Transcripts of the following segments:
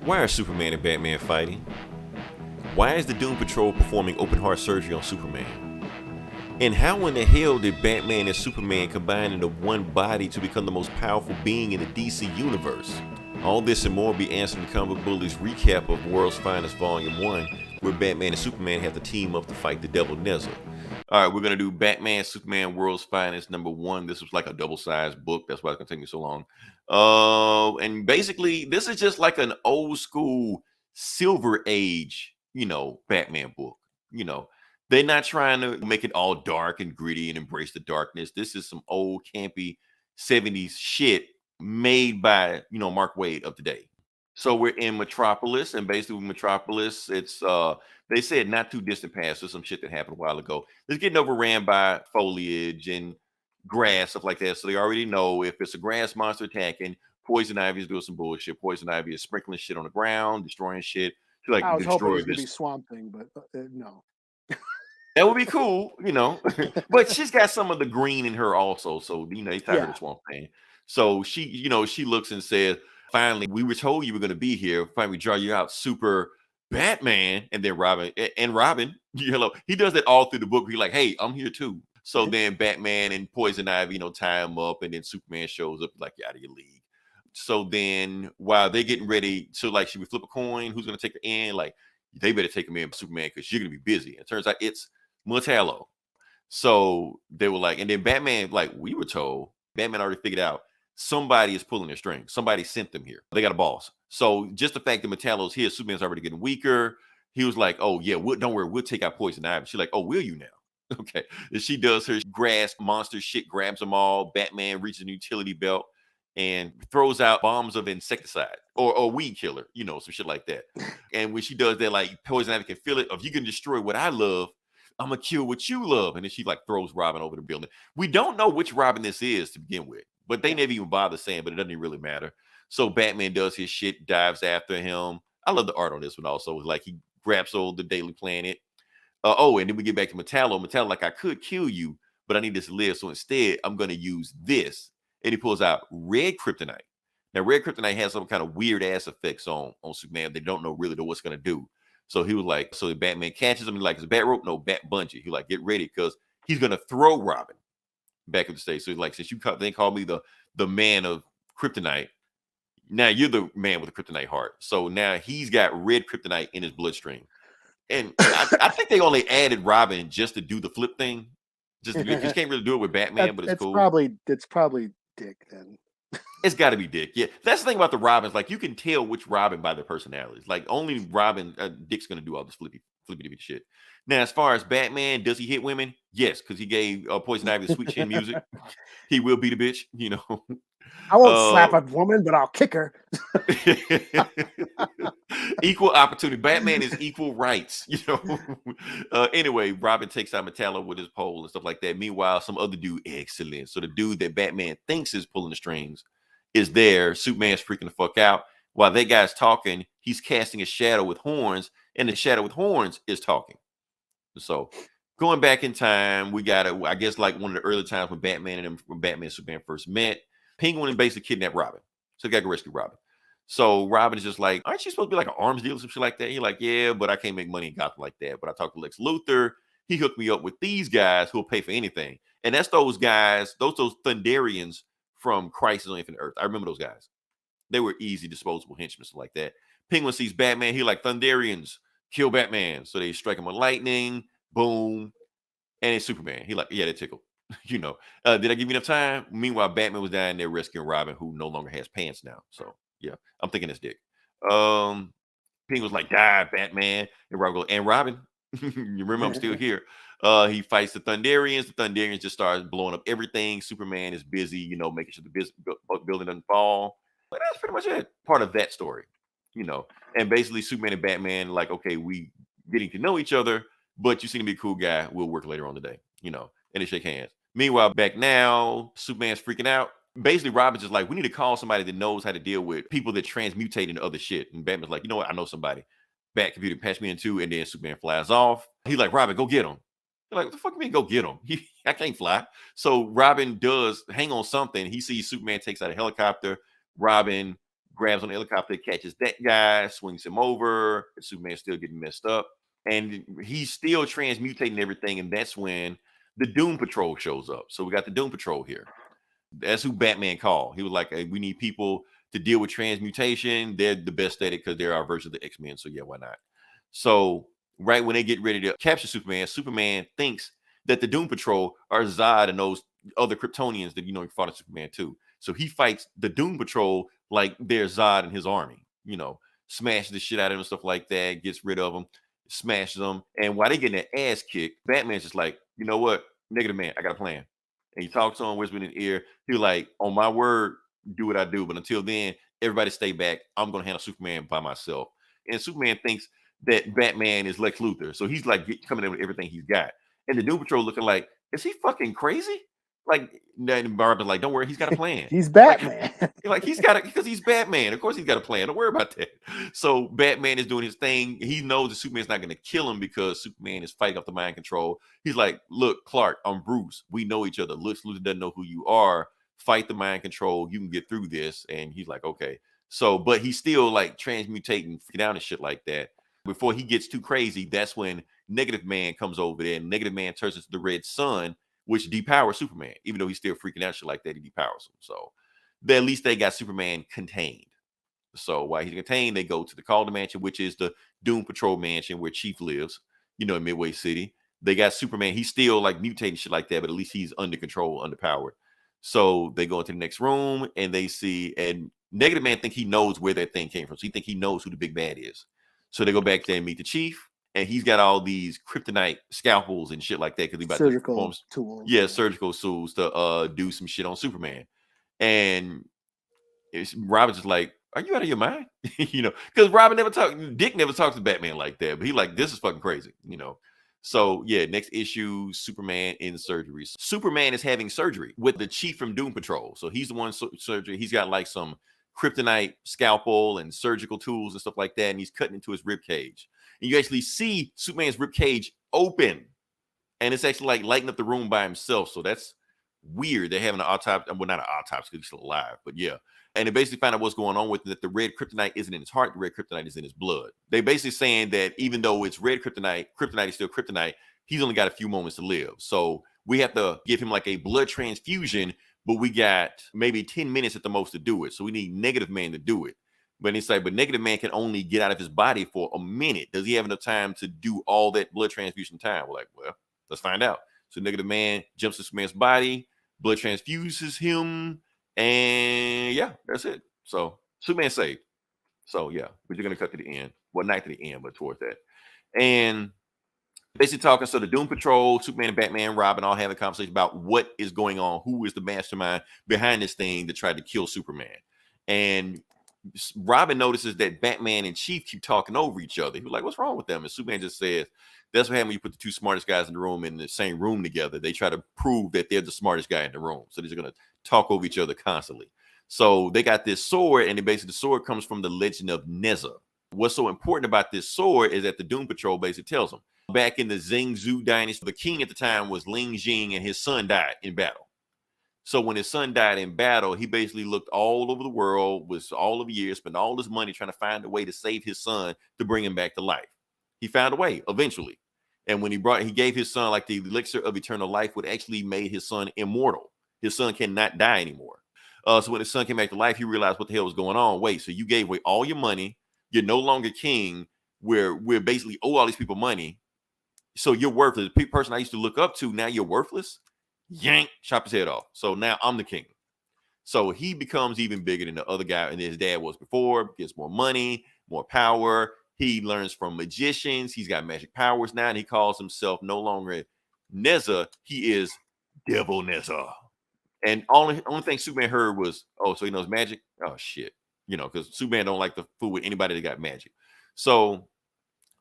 Why are Superman and Batman fighting? Why is the Doom Patrol performing open heart surgery on Superman? And how in the hell did Batman and Superman combine into one body to become the most powerful being in the DC universe? All this and more will be answered in Comic Bully's recap of World's Finest Volume 1, where Batman and Superman have to team up to fight the Devil Nezha. All right, we're going to do Batman, Superman, World's Finest, #1. This was like a double-sized book. That's why it's going to take me so long. And basically, this is just like an old school Silver Age, Batman book. They're not trying to make it all dark and gritty and embrace the darkness. This is some old campy 70s shit made by, Mark Waid of today. So we're in Metropolis, and basically with Metropolis, it's they said not too distant past. There's some shit that happened a while ago. It's getting overran by foliage and grass, stuff like that. So they already know if it's a grass monster attacking, Poison Ivy is doing some bullshit. Poison Ivy is sprinkling shit on the ground, destroying shit. She like I was hoping it destroy was going to be this. Swamp Thing, but no. That would be cool, but she's got some of the green in her also. So, they tired of Yeah. the Swamp Thing. So she looks and says, finally, we were told you were going to be here. Finally, we draw you out, Super Batman. And then Robin, he does that all through the book. He's like, hey, I'm here too. So then Batman and Poison Ivy, tie him up. And then Superman shows up like, you're out of your league. So then while they're getting ready to, like, should we flip a coin? Who's going to take her in? Like, they better take him in, Superman, because you're going to be busy. It turns out it's Metallo. So they were like, and then Batman, like we were told, Batman already figured out somebody is pulling their strings. Somebody sent them here. They got a boss. So just the fact that Metallo's here, Superman's already getting weaker. He was like, oh yeah, don't worry, we'll take out Poison Ivy. She's like, oh, will you now? Okay. And she does her grass monster shit, grabs them all. Batman reaches an utility belt and throws out bombs of insecticide or weed killer, some shit like that. And when she does that, like Poison Ivy can feel it. If you can destroy what I love, I'm gonna kill what you love. And then she like throws Robin over the building. We don't know which Robin this is to begin with, but they never even bother saying, but it doesn't even really matter. So Batman does his shit, dives after him. I love the art on this one also. Like he grabs hold the Daily Planet. And then we get back to Metallo. Metallo, like, I could kill you, but I need this to live. So instead, I'm gonna use this. And he pulls out red kryptonite. Now, red kryptonite has some kind of weird ass effects on Superman. They don't know really know what's gonna do. So he was like, so the Batman catches him. He's like, it's a bat rope? No, bat bungee. He like, get ready, because he's gonna throw Robin back in the stage. So he's like, since they call me the man of kryptonite, now you're the man with the kryptonite heart. So now he's got red kryptonite in his bloodstream. And I think they only added Robin just to do the flip thing. Just because you can't really do it with Batman, but it's cool. It's probably Dick then. It's got to be Dick. Yeah, that's the thing about the Robins. Like, you can tell which Robin by their personalities. Like, only Robin, Dick's gonna do all this flippy shit. Now, as far as Batman, does he hit women? Yes, because he gave Poison Ivy the sweet chin music. He will beat a bitch. I won't slap a woman, but I'll kick her. Equal opportunity. Batman is equal rights. Anyway, Robin takes out Metallo with his pole and stuff like that. Meanwhile, some other dude, excellent. So the dude that Batman thinks is pulling the strings is there. Superman's freaking the fuck out. While that guy's talking, he's casting a shadow with horns, and the shadow with horns is talking. So going back in time, we got I guess like one of the early times when Batman and Superman first met. Penguin basically kidnapped Robin. So they got to rescue Robin. So Robin is just like, aren't you supposed to be like an arms dealer or some shit like that? He's like, yeah, but I can't make money in Gotham like that. But I talked to Lex Luthor. He hooked me up with these guys who'll pay for anything. And that's those guys, those Thunderians from Crisis on Infinite Earth. I remember those guys. They were easy, disposable henchmen, stuff like that. Penguin sees Batman. He like, Thunderians, kill Batman. So they strike him with lightning, boom, and it's Superman. He like, yeah, that tickled. Did I give you enough time? Meanwhile, Batman was down there rescuing Robin, who no longer has pants now. So yeah, I'm thinking it's Dick. Penguin was like, die, Batman. And Robin goes, and Robin, you remember I'm still here. He fights the Thunderians. The Thunderians just start blowing up everything. Superman is busy, making sure the building doesn't fall. But that's pretty much it. Part of that story, And basically, Superman and Batman, like, okay, we getting to know each other, but you seem to be a cool guy. We'll work later on today, and they shake hands. Meanwhile, back now, Superman's freaking out. Basically, Robin's just like, we need to call somebody that knows how to deal with people that transmutate into other shit. And Batman's like, you know what? I know somebody. Bat computer patch me into, and then Superman flies off. He's like, Robin, go get him. They're like, what the fuck you mean go get him? I can't fly. So Robin does hang on something. He sees Superman takes out a helicopter. Robin grabs on the helicopter, catches that guy, swings him over. Superman's still getting messed up. And he's still transmutating everything. And that's when the Doom Patrol shows up. So we got the Doom Patrol here. That's who Batman called. He was like, hey, we need people to deal with transmutation. They're the best at it because they're our version of the X-Men. So yeah, why not? So right when they get ready to capture Superman, Superman thinks that the Doom Patrol are Zod and those other Kryptonians that, he fought Superman too. So he fights the Doom Patrol like they're Zod and his army, smashes the shit out of them and stuff like that, gets rid of them, smashes them. And while they getting their ass kicked, Batman's just like, you know what? Negative Man, I got a plan. And he talks to him, whispering in his ear. He's like, on my word, do what I do. But until then, everybody stay back. I'm going to handle Superman by myself. And Superman thinks that Batman is Lex Luthor. So he's like coming in with everything he's got. And the Doom Patrol looking like, is he fucking crazy? Like, and Barbara's like, don't worry, he's got a plan. He's Batman. Like he's got it because he's Batman. Of course he's got a plan. Don't worry about that. So Batman is doing his thing. He knows that Superman's not going to kill him because Superman is fighting off the mind control. He's like, look, Clark, I'm Bruce. We know each other. Lex Luthor doesn't know who you are. Fight the mind control. You can get through this. And he's like, okay. So, but he's still like transmutating down and shit like that. Before he gets too crazy, that's when Negative Man comes over there. And Negative Man turns into the Red Sun, which depowers Superman. Even though he's still freaking out shit like that, he depowers him. So at least they got Superman contained. So while he's contained, they go to the Calder Mansion, which is the Doom Patrol mansion where Chief lives, in Midway City. They got Superman. He's still like mutating shit like that, but at least he's under control, underpowered. So they go into the next room and they see, and Negative Man think he knows where that thing came from. So he think he knows who the big bad is. So they go back there and meet the Chief. And he's got all these kryptonite scalpels and shit like that because he about surgical to perform tools. Yeah, surgical tools to do some shit on Superman. And Robin's just like, are you out of your mind? Because Dick never talks to Batman like that. But he like, this is fucking crazy, So yeah, next issue, Superman in surgery. Superman is having surgery with the Chief from Doom Patrol. So he's the one surgery. He's got like some kryptonite scalpel and surgical tools and stuff like that. And he's cutting into his rib cage. And you actually see Superman's rib cage open. And it's actually like lighting up the room by himself. So that's weird. They're having an autopsy. Well, not an autopsy because he's still alive, but yeah. And they basically find out what's going on with it, that the red kryptonite isn't in his heart. The red kryptonite is in his blood. They basically saying that even though it's red kryptonite is still kryptonite. He's only got a few moments to live. So we have to give him like a blood transfusion, but we got maybe 10 minutes at the most to do it. So we need Negative Man to do it. But it's like, but Negative Man can only get out of his body for a minute. Does he have enough time to do all that blood transfusion time? We're like, well, let's find out. So Negative Man jumps to Superman's body, blood transfuses him, and yeah, that's it. So Superman saved. So yeah, we're just gonna cut to the end. Well, not to the end, but towards that. And basically talking, so the Doom Patrol, Superman and Batman, Robin all having a conversation about what is going on, who is the mastermind behind this thing that tried to kill Superman. And Robin notices that Batman and Chief keep talking over each other. He was like, what's wrong with them? And Superman just says, that's what happens when you put the two smartest guys in the room in the same room together. They try to prove that they're the smartest guy in the room. So they're just going to talk over each other constantly. So they got this sword, and basically the sword comes from the legend of Neza. What's so important about this sword is that the Doom Patrol basically tells them, back in the Zheng Zhu dynasty, the king at the time was Ling Jing, and his son died in battle. So when his son died in battle, he basically looked all over the world, was all of years, spent all his money trying to find a way to save his son to bring him back to life. He found a way eventually. And when he gave his son like the elixir of eternal life, would actually made his son immortal. His son cannot die anymore. So when his son came back to life, he realized what the hell was going on. Wait, so you gave away all your money. You're no longer king. We're basically owe all these people money. So you're worthless. The person I used to look up to, now you're worthless. Yank, chop his head off. So now I'm the king. So he becomes even bigger than the other guy and his dad was before, gets more money, more power. He learns from magicians. He's got magic powers now, and he calls himself no longer Neza. He is Devil Nezha. And only thing Superman heard was, oh, so he knows magic? Oh, shit. Because Superman don't like to fool with anybody that got magic. So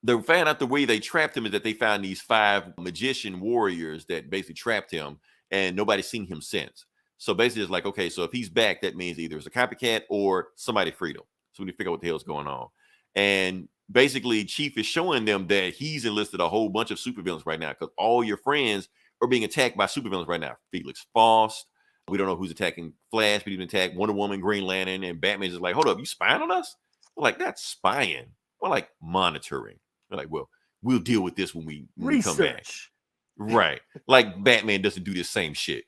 they found out the way they trapped him is that they found these 5 magician warriors that basically trapped him, and nobody's seen him since. So basically it's like, okay, so if he's back, that means either it's a copycat or somebody freed him. So we need to figure out what the hell's going on. And basically Chief is showing them that he's enlisted a whole bunch of supervillains right now because all your friends are being attacked by supervillains right now. Felix Faust, We don't know who's attacking Flash, but even attack Wonder Woman, Green Lantern, and Batman's just like, hold up, you spying on us? We're like, that's spying. We're like monitoring. We're like, well, we'll deal with this when we come back. Research. Right. Like Batman doesn't do this same shit,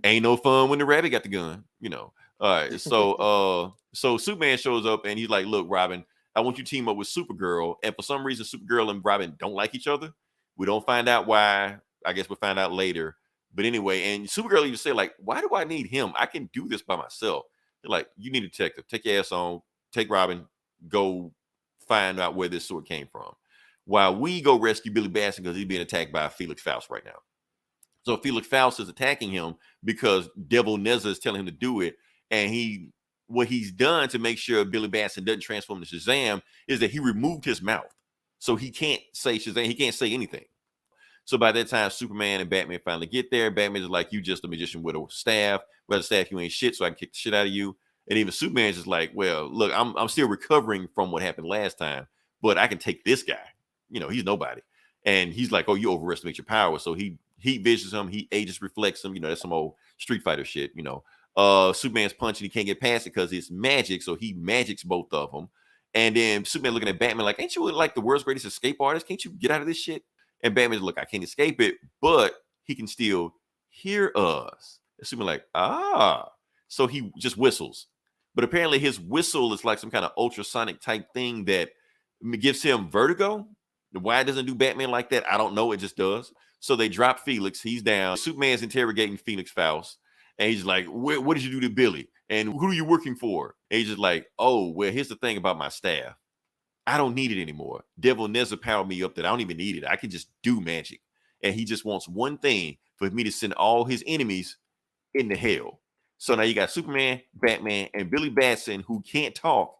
Ain't no fun when the rabbit got the gun, All right. So Superman shows up and he's like, look, Robin, I want you to team up with Supergirl. And for some reason, Supergirl and Robin don't like each other. We don't find out why. I guess we'll find out later. But anyway, and Supergirl even said, like, why do I need him? I can do this by myself. They're like, you need a detective. Take your ass on. Take Robin. Go find out where this sword came from. While we go rescue Billy Batson because he's being attacked by Felix Faust right now. So Felix Faust is attacking him because Devil Nezha is telling him to do it. And what he's done to make sure Billy Batson doesn't transform into Shazam is that he removed his mouth. So he can't say Shazam. He can't say anything. So by that time, Superman and Batman finally get there. Batman's like, you just a magician with a staff. With a staff, you ain't shit, so I can kick the shit out of you. And even Superman's just like, well, look, I'm still recovering from what happened last time, but I can take this guy. He's nobody. And he's like, oh, you overestimate your power. So he visions him. He Aegis reflects him. That's some old Street Fighter shit, Superman's punching. He can't get past it because it's magic. So he magics both of them. And then Superman looking at Batman like, ain't you like the world's greatest escape artist? Can't you get out of this shit? And Batman's look, I can't escape it, but he can still hear us. And Superman like, so he just whistles. But apparently his whistle is like some kind of ultrasonic type thing that gives him vertigo. Why it doesn't do Batman like that, I don't know. It just does. So they drop Felix. He's down. Superman's interrogating Felix Faust. And he's like, what did you do to Billy? And who are you working for? And he's just like, oh, well, here's the thing about my staff. I don't need it anymore. Devil Nezha powered me up that I don't even need it. I can just do magic. And he just wants one thing, for me to send all his enemies into hell. So now you got Superman, Batman, and Billy Batson who can't talk.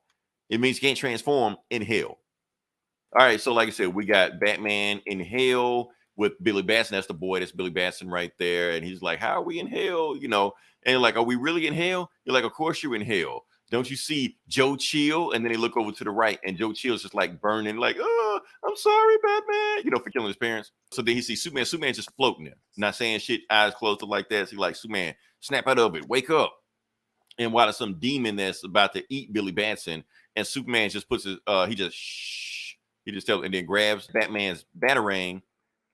It means he can't transform in hell. All right, so like I said, we got Batman in hell with Billy Batson. That's the boy. That's Billy Batson right there. And he's like, how are we in hell? And like, are we really in hell? You're like, of course you're in hell. Don't you see Joe Chill? And then they look over to the right, and Joe Chill's just like burning, like, oh, I'm sorry, Batman, for killing his parents. So then he sees Superman. Superman's just floating there, not saying shit, eyes closed like that. So he's like, Superman, snap out of it, wake up. And while there's some demon that's about to eat Billy Batson, and Superman just puts his, he just tells, and then grabs Batman's batarang,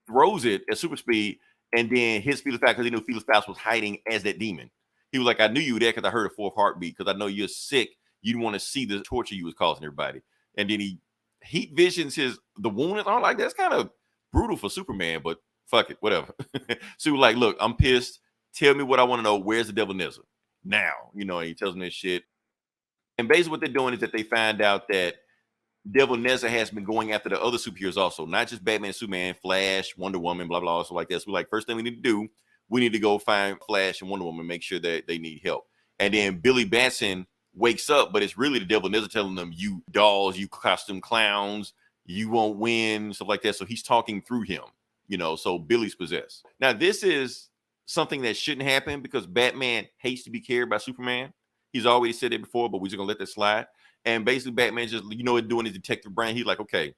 throws it at super speed, and then hits Felix Faust because he knew Felix Faust was hiding as that demon. He was like, I knew you were there because I heard a fourth heartbeat because I know you're sick. You didn't want to see the torture you was causing everybody. And then he heat visions the wound. I'm like, that's kind of brutal for Superman, but fuck it, whatever. So he was like, look, I'm pissed. Tell me what I want to know. Where's the Devil Nezha? Now, and he tells him this shit. And basically what they're doing is that they find out that Devil Nezha has been going after the other superheroes also, not just Batman, Superman, Flash, Wonder Woman, blah, blah, so like this. We're like, first thing we need to do, we need to go find Flash and Wonder Woman, make sure that they need help. And then Billy Batson wakes up, but it's really the Devil Nezha telling them, you dolls, you costume clowns, you won't win, stuff like that. So he's talking through him, so Billy's possessed. Now, this is something that shouldn't happen because Batman hates to be carried by Superman. He's already said it before, but we're just going to let that slide. And basically, Batman just, doing his detective brain. He's like, okay,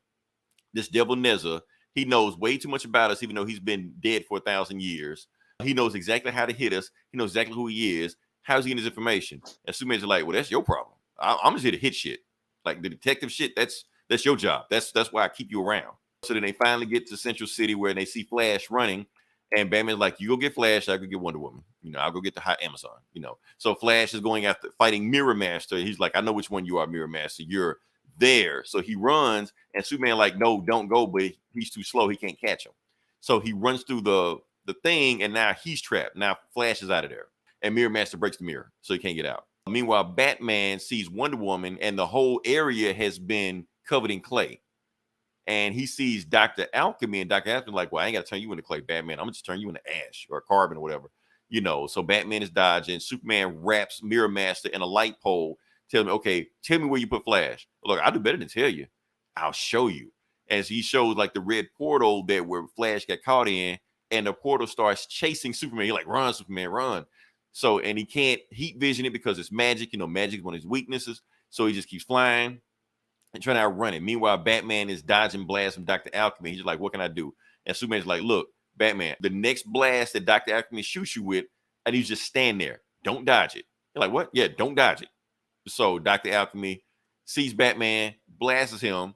this Devil Nezha, he knows way too much about us, even though he's been dead for 1,000 years. He knows exactly how to hit us. He knows exactly who he is. How's he getting his information? And Superman's like, well, that's your problem. I'm just here to hit shit. Like the detective shit, that's your job. That's why I keep you around. So then they finally get to Central City where they see Flash running. And Batman's like, you go get Flash, I go get Wonder Woman. I'll go get the hot Amazon. So Flash is going after fighting Mirror Master. He's like, I know which one you are, Mirror Master. You're there. So he runs, and Superman like, no, don't go, but he's too slow. He can't catch him. So he runs through the thing, and now he's trapped. Now Flash is out of there, and Mirror Master breaks the mirror, so he can't get out. Meanwhile, Batman sees Wonder Woman, and the whole area has been covered in clay. And he sees Dr. Alchemy, and Dr. Alchemy like, well, I ain't got to turn you into clay, Batman. I'm going to just turn you into ash or carbon or whatever. So Batman is dodging. Superman wraps Mirror Master in a light pole. Tell me where you put Flash. Look, I'll do better than tell you. I'll show you. As he shows like the red portal that where Flash got caught in, and the portal starts chasing Superman. He's like, run, Superman, run. So, and he can't heat vision it because it's magic. Magic is one of his weaknesses. So he just keeps flying and trying to outrun it. Meanwhile, Batman is dodging blasts from Dr. Alchemy. He's just like, what can I do? And Superman's like, look, Batman, the next blast that Dr. Alchemy shoots you with, and you just stand there. Don't dodge it. You're like, what? Yeah, don't dodge it. So Dr. Alchemy sees Batman, blasts him,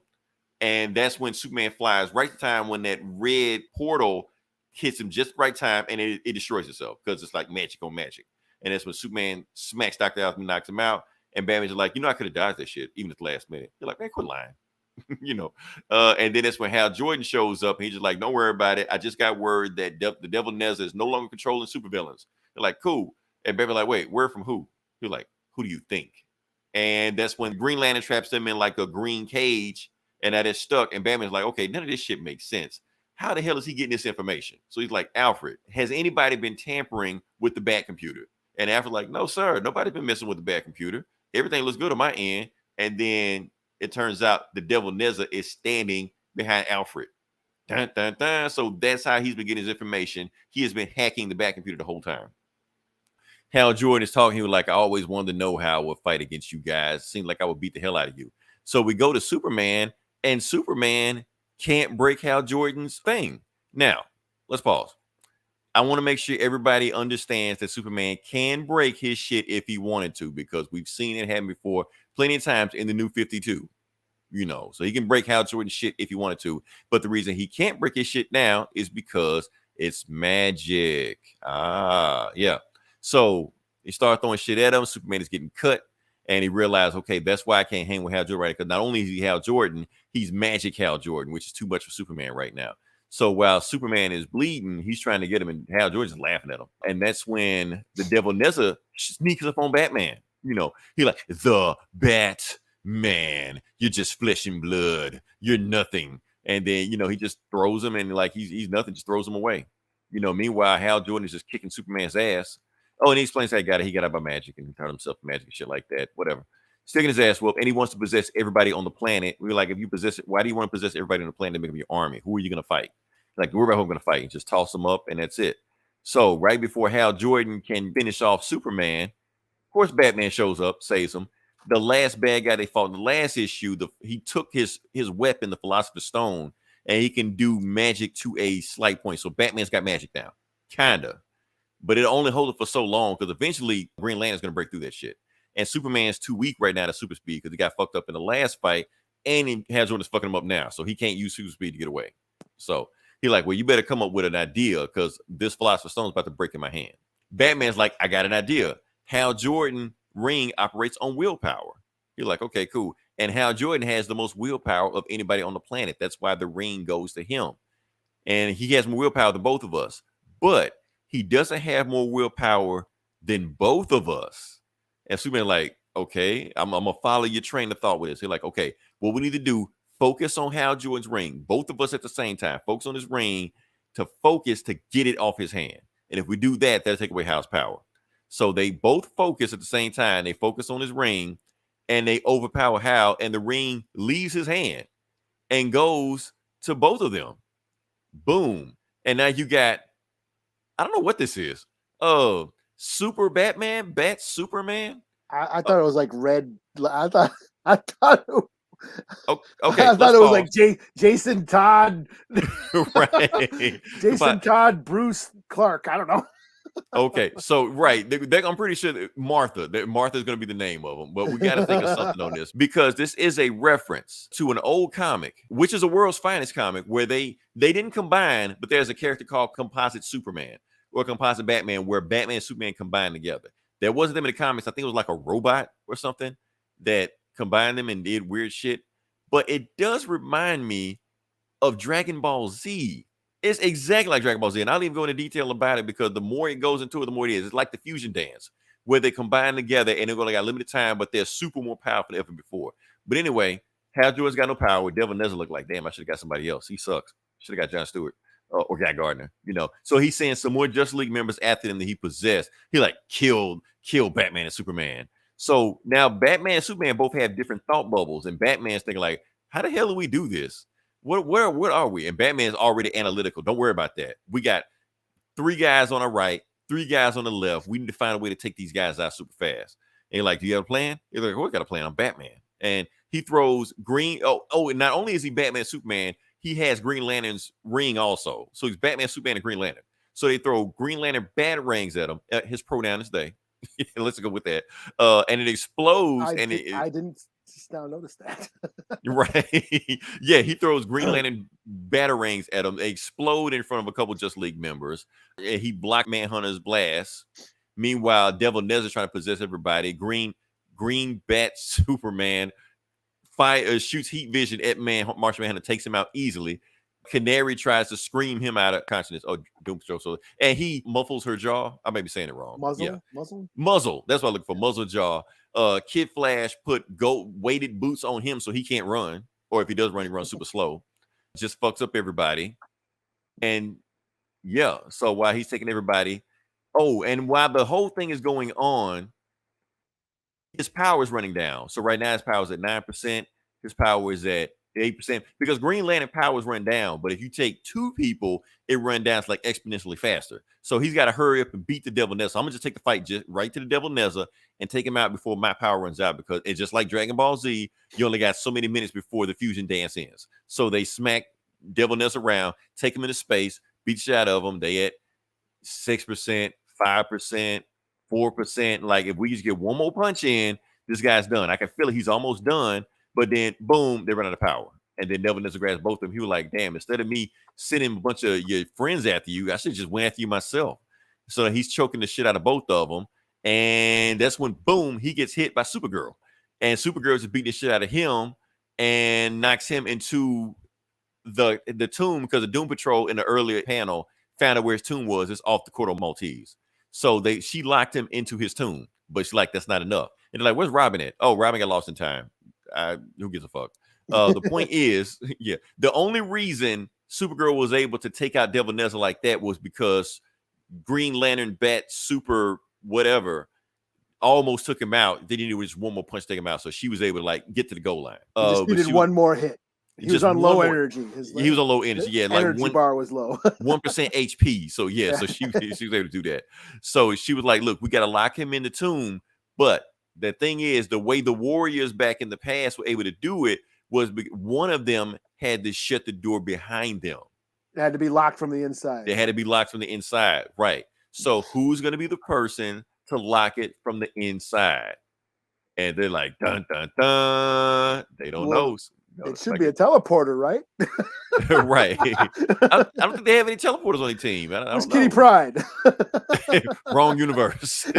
and that's when Superman flies right the time when that red portal hits him just the right time, and it destroys itself because it's like magic on magic. And that's when Superman smacks Dr. Alchemy, knocks him out, and Batman's like, I could have dodged that shit even at the last minute. You're like, man, quit lying. And then that's when Hal Jordan shows up, and he's just like, don't worry about it. I just got word that the Devil Nezha is no longer controlling supervillains. They're like, cool. And Batman's like, wait, word from who? You're like, who do you think? And that's when Green Lantern traps them in like a green cage, and that is stuck. And Batman's like, okay, none of this shit makes sense. How the hell is he getting this information? So he's like, Alfred, has anybody been tampering with the Bat computer? And Alfred's like, no, sir, nobody's been messing with the Bat computer. Everything looks good on my end. And then it turns out the Devil Nezha is standing behind Alfred. Dun, dun, dun. So that's how he's been getting his information. He has been hacking the Bat computer the whole time. Hal Jordan is talking. He was like, I always wanted to know how I would fight against you guys. Seemed like I would beat the hell out of you. So we go to Superman, and Superman can't break Hal Jordan's thing. Now, let's pause. I want to make sure everybody understands that Superman can break his shit if he wanted to, because we've seen it happen before plenty of times in the New 52. So he can break Hal Jordan's shit if he wanted to. But the reason he can't break his shit now is because it's magic. Yeah. So he started throwing shit at him. Superman is getting cut. And he realized, okay, that's why I can't hang with Hal Jordan, right? Because not only is he Hal Jordan, he's magic Hal Jordan, which is too much for Superman right now. So while Superman is bleeding, he's trying to get him, and Hal Jordan's laughing at him. And that's when the Devil Nezha sneaks up on Batman. He like, the Batman, you're just flesh and blood. You're nothing. And then, he just throws him, and like he's nothing, just throws him away. Meanwhile, Hal Jordan is just kicking Superman's ass. Oh, and he explains how he got out by magic and he turned himself to magic and shit like that. Whatever. Sticking his ass whoop, and he wants to possess everybody on the planet. We're like, if you possess it, why do you want to possess everybody on the planet to make them your army? Who are you going to fight? Like, worry about who I'm going to fight. Just toss them up, and that's it. So right before Hal Jordan can finish off Superman, of course, Batman shows up, saves him. The last bad guy they fought in the last issue, he took his weapon, the Philosopher's Stone, and he can do magic to a slight point. So Batman's got magic now, kinda. But it only holds it for so long, because eventually Green Lantern's going to break through that shit. And Superman's too weak right now to super speed because he got fucked up in the last fight, and Hal Jordan's fucking him up now. So he can't use super speed to get away. So he's like, well, you better come up with an idea, because this Philosopher's Stone is about to break in my hand. Batman's like, I got an idea. Hal Jordan ring operates on willpower. You're like, okay, cool. And Hal Jordan has the most willpower of anybody on the planet. That's why the ring goes to him. And he has more willpower than both of us. But he doesn't have more willpower than both of us. And Superman like, okay, I'm going to follow your train of thought with this. He's like, okay, what we need to do, focus on Hal Jordan's ring. Both of us at the same time. Focus on his ring to focus to get it off his hand. And if we do that, that'll take away Hal's power. So they both focus at the same time. They focus on his ring, and they overpower Hal, and the ring leaves his hand and goes to both of them. Boom. And now you got, I don't know what this is. Super Batman, Bat Superman. I thought it was like red. I thought it, okay. I thought it was like Jason Todd. Right. Jason Todd, Bruce Clark. I don't know. Okay, so right, I'm pretty sure that Martha's going to be the name of them, but we got to think of something on this, because this is a reference to an old comic, which is a World's Finest comic, where they didn't combine, but there's a character called Composite Superman or Composite Batman, where Batman and Superman combined together. There wasn't them in the comics. I think it was like a robot or something that combined them and did weird shit. But it does remind me of Dragon Ball Z. It's exactly like Dragon Ball Z, and I'll even go into detail about it, because the more it goes into it, the more it is. It's like the fusion dance, where they combine together and they're going to got limited time, but they're super more powerful than ever before. But anyway, Hal Jordan's got no power. Devil Nezha looked like, damn, I should have got somebody else. He sucks. Should have got John Stewart or Guy Gardner, So he's saying some more Justice League members after him that he possessed. He like killed Batman and Superman. So now Batman and Superman both have different thought bubbles, and Batman's thinking like, how the hell do we do this? What are we? And Batman's already analytical. Don't worry about that. We got 3 guys on our right, 3 guys on the left. We need to find a way to take these guys out super fast. And you're like, do you have a plan? You're like, we got a plan. I'm Batman. And he throws green. And not only is he Batman and Superman, he has Green Lantern's ring also. So he's Batman, Superman, and Green Lantern. So they throw Green Lantern batarangs at him. His pronoun is they. Let's go with that. And it explodes, and I didn't just now notice that. right. Yeah, he throws Green Lantern batarangs at him. They explode in front of a couple Just League members. And he blocked Manhunter's blast. Meanwhile, Devil Nezha trying to possess everybody. Green Bat Superman shoots heat vision at Martian Manhunter, takes him out easily. Canary tries to scream him out of consciousness. Oh, Doom Patrol. So, and he muffles her jaw. I may be saying it wrong. Muzzle. That's what I look for. Muzzle jaw. Kid Flash put weighted boots on him so he can't run. Or if he does run, he runs super slow. Just fucks up everybody. And yeah, so while he's taking everybody. Oh, and while the whole thing is going on, his power is running down. So right now his power is at 9%. His power is at 8%, because Green Lantern powers run down, but if you take two people, it run down like exponentially faster. So he's got to hurry up and beat the Devil Nezha. So I'm gonna just take the fight just right to the Devil Nezha and take him out before my power runs out, because it's just like Dragon Ball Z. You only got so many minutes before the fusion dance ends. So they smack Devil Nezha around, take him into space, beat the shit out of him. They at 6%, 5%, 4%. Like if we just get one more punch in, this guy's done. I can feel it. He's almost done. But then, boom, they run out of power. And then Devil Nezha grabs both of them. He was like, damn, instead of me sending a bunch of your friends after you, I should just went after you myself. So he's choking the shit out of both of them. And that's when, boom, he gets hit by Supergirl. And Supergirl just beating the shit out of him and knocks him into the tomb, because the Doom Patrol in the earlier panel found out where his tomb was. It's off the Corto Maltese. So she locked him into his tomb. But she's like, that's not enough. And they're like, where's Robin at? Oh, Robin got lost in time. Who gives a fuck? The point is, yeah, the only reason Supergirl was able to take out Devil Nezha like that was because Green Lantern Bat Super whatever almost took him out. They needed just one more punch to take him out, so she was able to like get to the goal line. He just needed one more hit. He was on low energy. He was on low energy. Yeah, like energy bar was low. 1% HP. So yeah, so she was able to do that. So she was like, "Look, we got to lock him in the tomb." But the thing is, the way the Warriors back in the past were able to do it was one of them had to shut the door behind them. It had to be locked from the inside. They had to be locked from the inside, right? So who's going to be the person to lock it from the inside? And they're like, dun dun dun. They don't know. It should be a teleporter, right? Right. I don't think they have any teleporters on the team. It's Kitty Pryde. Wrong universe.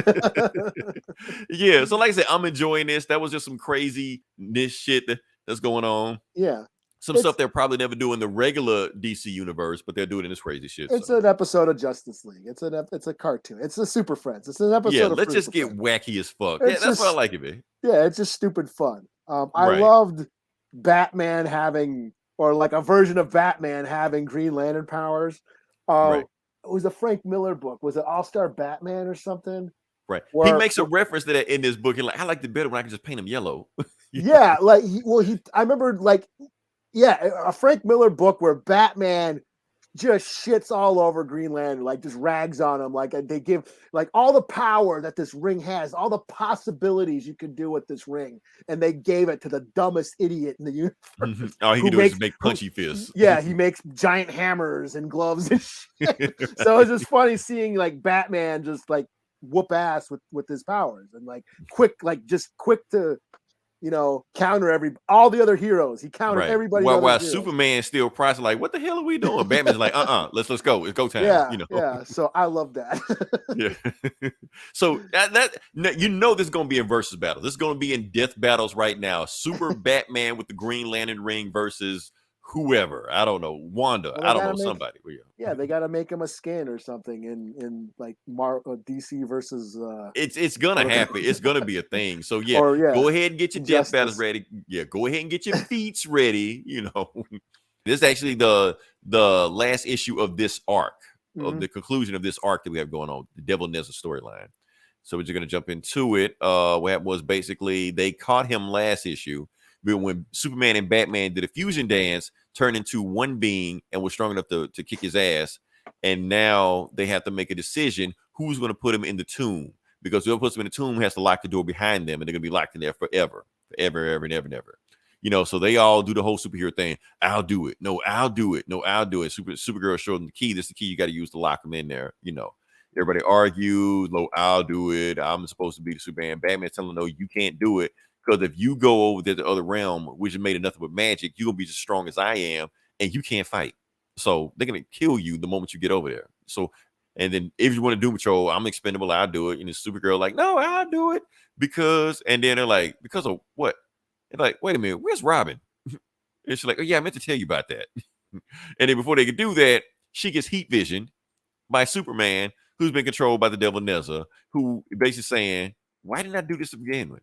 Yeah. So like I said, I'm enjoying this. That was just some crazy shit that's going on. Yeah. Some stuff they'll probably never do in the regular DC universe, but they're doing in this crazy shit. It's an episode of Justice League. It's a cartoon. It's a Super Friends. It's an episode. Yeah, of let's just get wacky as fuck. Yeah, that's what I like it, man. Yeah, it's just stupid fun. I loved Batman having, or like a version of Batman having Green Lantern powers. It was a Frank Miller book. Was it All-Star Batman or something? Right. He makes a reference to that in this book. And like, I liked it better when I could just paint him yellow. Yeah, like I remember like. Yeah, a Frank Miller book where Batman just shits all over Green Lantern, like just rags on him. Like they give like all the power that this ring has, all the possibilities you could do with this ring, and they gave it to the dumbest idiot in the universe. All he can do is make punchy fists. Yeah, he makes giant hammers and gloves and shit. So it's just funny seeing like Batman just like whoop ass with his powers and like quick to, you know, counter all the other heroes. He countered everybody. While Superman still processing, like, what the hell are we doing? Batman's like, let's go. It's go time. Yeah, you know? Yeah. So I love that. Yeah. So that you know, this is going to be in versus battles. This is going to be in death battles right now. Super Batman with the Green Lantern ring versus whoever. I don't know. Wanda. I don't know. Somebody. Yeah, they got to make him a skin or something in like DC versus. It's gonna happen. It's gonna be a thing. So go ahead and get your death battles ready. Yeah, go ahead and get your feats ready. You know, this is actually the last issue of this arc, of the conclusion of this arc that we have going on, the Devil Nezha storyline. So we're just gonna jump into it. What happened was basically they caught him last issue. But when Superman and Batman did a fusion dance, turned into one being and was strong enough to kick his ass. And now they have to make a decision who's going to put him in the tomb, because whoever puts him in the tomb has to lock the door behind them, and they're going to be locked in there forever, ever, and ever. So they all do the whole superhero thing. I'll do it. No, I'll do it. No, I'll do it. Supergirl showed them the key. This is the key you got to use to lock them in there. Everybody argues. No, I'll do it. I'm supposed to be the Superman. Batman's telling them, no, you can't do it. Because if you go over there to the other realm, which is made of nothing but magic, you're going to be as strong as I am, and you can't fight. So they're going to kill you the moment you get over there. So, and then if you want to do patrol, I'm expendable. I'll do it. And the Supergirl like, no, I'll do it. And then they're like, because of what? They're like, wait a minute, where's Robin? And she's like, oh, yeah, I meant to tell you about that. And then before they could do that, she gets heat visioned by Superman, who's been controlled by the Devil Nezha, who basically saying, why didn't I do this to begin with?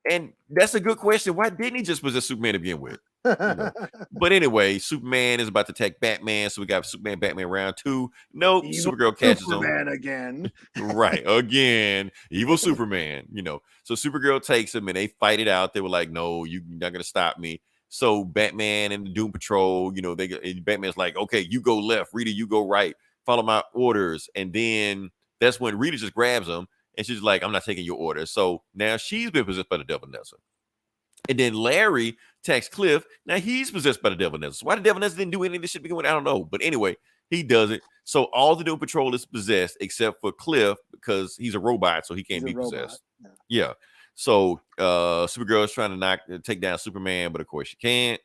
And that's a good question. Why didn't he just possess Superman to begin with? But anyway, Superman is about to attack Batman, so we got Superman, Batman round 2. Nope, Supergirl catches Superman him again. right again. Evil Superman. So Supergirl takes him and they fight it out. They were like, no, you're not gonna stop me. So Batman and the Doom Patrol, Batman's like, okay, you go left, Rita, you go right, follow my orders. And then that's when Rita just grabs him and she's like, I'm not taking your orders. So now she's been possessed by the Devil Nezha. And then Larry attacks Cliff. Now he's possessed by the Devil Nezha. So why the Devil Nezha didn't do any of this shit begin with, I don't know. But anyway, he does it. So all the Doom Patrol is possessed except for Cliff because he's a robot, so he can't be possessed. Yeah. So Supergirl is trying to take down Superman, but of course she can't.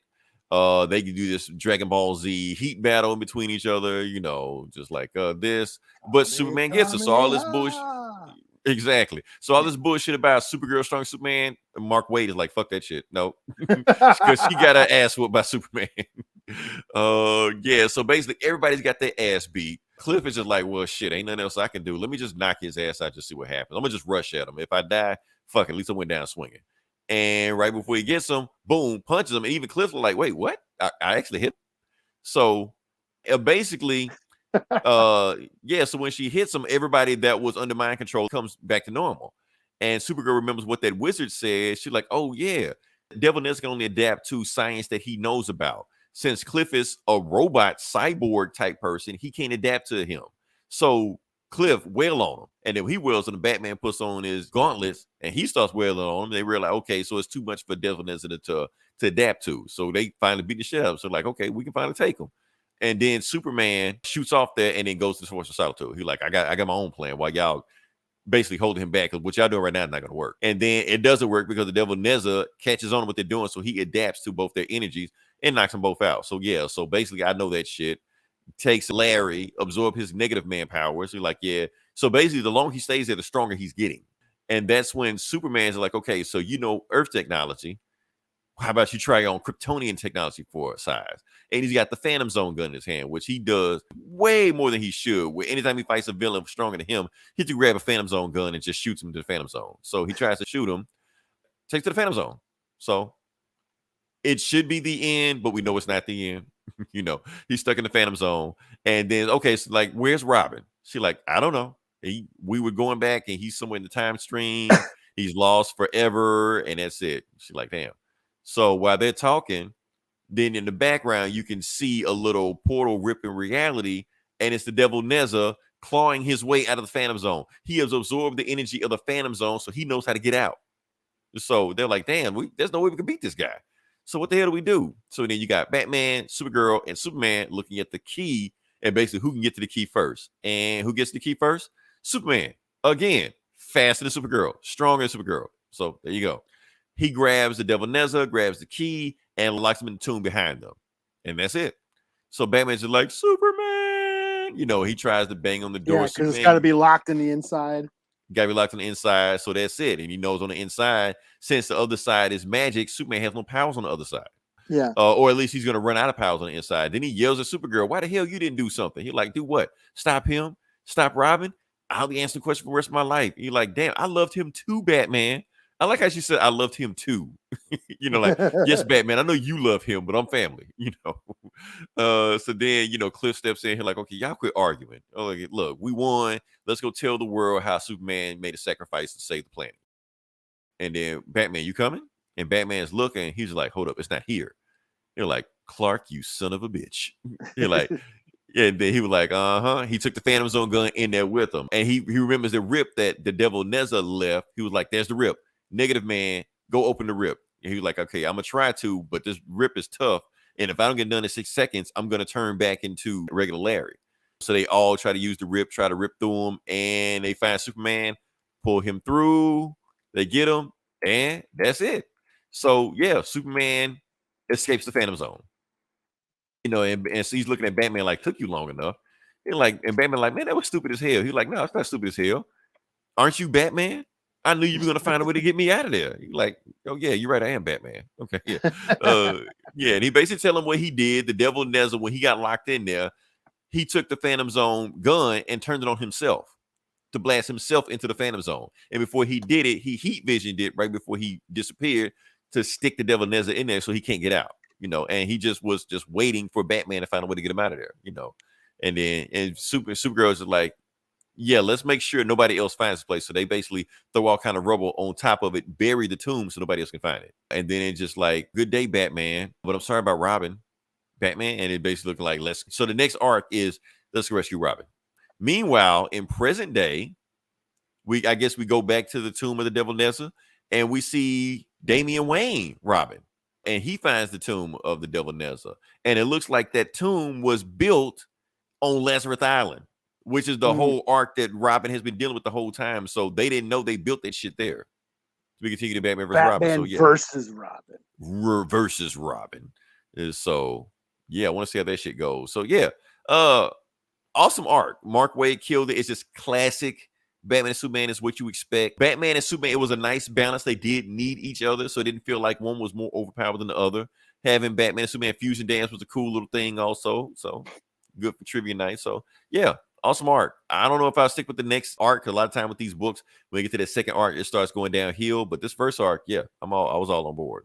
They can do this Dragon Ball Z heat battle in between each other, just like this. But Superman gets us. So all this bullshit. Exactly. So all this bullshit about Supergirl strong Superman, Mark Waid is like, fuck that shit. No. Because she got her ass whooped by Superman. Yeah, so basically everybody's got their ass beat. Cliff is just like, well, shit, ain't nothing else I can do. Let me just knock his ass out, just see what happens. I'm gonna just rush at him. If I die, fuck it, at least I went down swinging. And right before he gets him, boom, punches him. And even Cliff's like, wait, what? I actually hit him. So basically, yeah, so when she hits him, everybody that was under mind control comes back to normal. And Supergirl remembers what that wizard said. She's like, oh yeah, Devil Nezha can only adapt to science that he knows about. Since Cliff is a robot cyborg type person, he can't adapt to him. So Cliff wail on him, and then he wails and the Batman puts on his gauntlets and he starts wailing on him. They realize, okay, so it's too much for Devil Nezha to adapt to. So they finally beat the shit out of him. So like, okay, we can finally take him. And then Superman shoots off there and then goes to the Force of Solitude. He's like, I got my own plan while y'all basically holding him back, because what y'all doing right now is not going to work. And then it doesn't work because the Devil Nezha catches on to what they're doing, so he adapts to both their energies and knocks them both out. So yeah, so basically I know that shit. Takes Larry, absorb his negative man powers. So you're like, yeah. So basically, the longer he stays there, the stronger he's getting. And that's when Superman's like, okay, so Earth technology. How about you try on Kryptonian technology for size? And he's got the Phantom Zone gun in his hand, which he does way more than he should. Where anytime he fights a villain stronger than him, he just grab a Phantom Zone gun and just shoots him to the Phantom Zone. So he tries to shoot him, takes to the Phantom Zone. So it should be the end, but we know it's not the end. He's stuck in the Phantom Zone. And then, okay, so like, where's Robin? She like, I don't know. We were going back and he's somewhere in the time stream. He's lost forever. And that's it. She's like, damn. So while they're talking, then in the background, you can see a little portal rip in reality. And it's the Devil Nezha clawing his way out of the Phantom Zone. He has absorbed the energy of the Phantom Zone, so he knows how to get out. So they're like, damn, there's no way we can beat this guy. So what the hell do we do? So then you got Batman, Supergirl, and Superman looking at the key and basically who can get to the key first. And who gets the key first? Superman. Again, faster than Supergirl, stronger than Supergirl. So there you go. He grabs the Devil Nezha, grabs the key, and locks him in the tomb behind them. And that's it. So Batman's just like, Superman! He tries to bang on the door. Yeah, because it's got to be locked on the inside. Got to be locked on the inside, so that's it. And he knows on the inside, since the other side is magic, Superman has no powers on the other side. Yeah. Or at least he's going to run out of powers on the inside. Then he yells at Supergirl, why the hell you didn't do something? He's like, do what? Stop him? Stop Robin? I'll be answering the question for the rest of my life. You're like, damn, I loved him too, Batman. I like how she said, I loved him too. Like, yes, Batman, I know you love him, but I'm family, So then, Cliff steps in here like, okay, y'all quit arguing. Oh, like, look, we won. Let's go tell the world how Superman made a sacrifice to save the planet. And then, Batman, you coming? And Batman's looking. He's like, hold up, it's not here. You're like, Clark, you son of a bitch. You're like, and then he was like, He took the Phantom Zone gun in there with him. And he remembers the rip that the Devil Nezha left. He was like, there's the rip. Negative man, go open the rip. And he was like, okay, I'm gonna try to, but this rip is tough. And if I don't get done in 6 seconds, I'm gonna turn back into regular Larry. So they all try to use the rip, try to rip through him, and they find Superman, pull him through, they get him, and that's it. So yeah, Superman escapes the Phantom Zone. And so he's looking at Batman like, took you long enough. And Batman like, man, that was stupid as hell. He's like, no, it's not stupid as hell. Aren't you Batman? I knew you were gonna find a way to get me out of there. He's like, oh yeah, you're right, I am Batman. Okay, yeah. Yeah, and he basically tell him what he did. The Devil Nezha, when he got locked in there, he took the Phantom Zone gun and turned it on himself to blast himself into the Phantom Zone. And before he did it, he heat visioned it right before he disappeared to stick the Devil Nezha in there so he can't get out. And he just was just waiting for Batman to find a way to get him out of there. And then Supergirl is like, yeah, let's make sure nobody else finds the place. So they basically throw all kind of rubble on top of it, bury the tomb so nobody else can find it. And then it's just like, good day, Batman. But I'm sorry about Robin, Batman. And it basically looking like so the next arc is let's rescue Robin. Meanwhile, in present day, I guess we go back to the tomb of the Devil Nezha and we see Damian Wayne Robin. And he finds the tomb of the Devil Nezha. And it looks like that tomb was built on Lazarus Island, which is the whole arc that Robin has been dealing with the whole time. So they didn't know they built that shit there. We continue to Batman versus Robin. So yeah, versus Robin. Versus Robin. So yeah, I want to see how that shit goes. So yeah, awesome arc. Mark Waid killed it. It's just classic Batman and Superman is what you expect. Batman and Superman, it was a nice balance. They did need each other, so it didn't feel like one was more overpowered than the other. Having Batman and Superman fusion dance was a cool little thing also. So good for trivia night. So yeah, awesome arc. I don't know if I'll stick with the next arc, because a lot of time with these books, when you get to that second arc, it starts going downhill. But this first arc, yeah, I was all on board.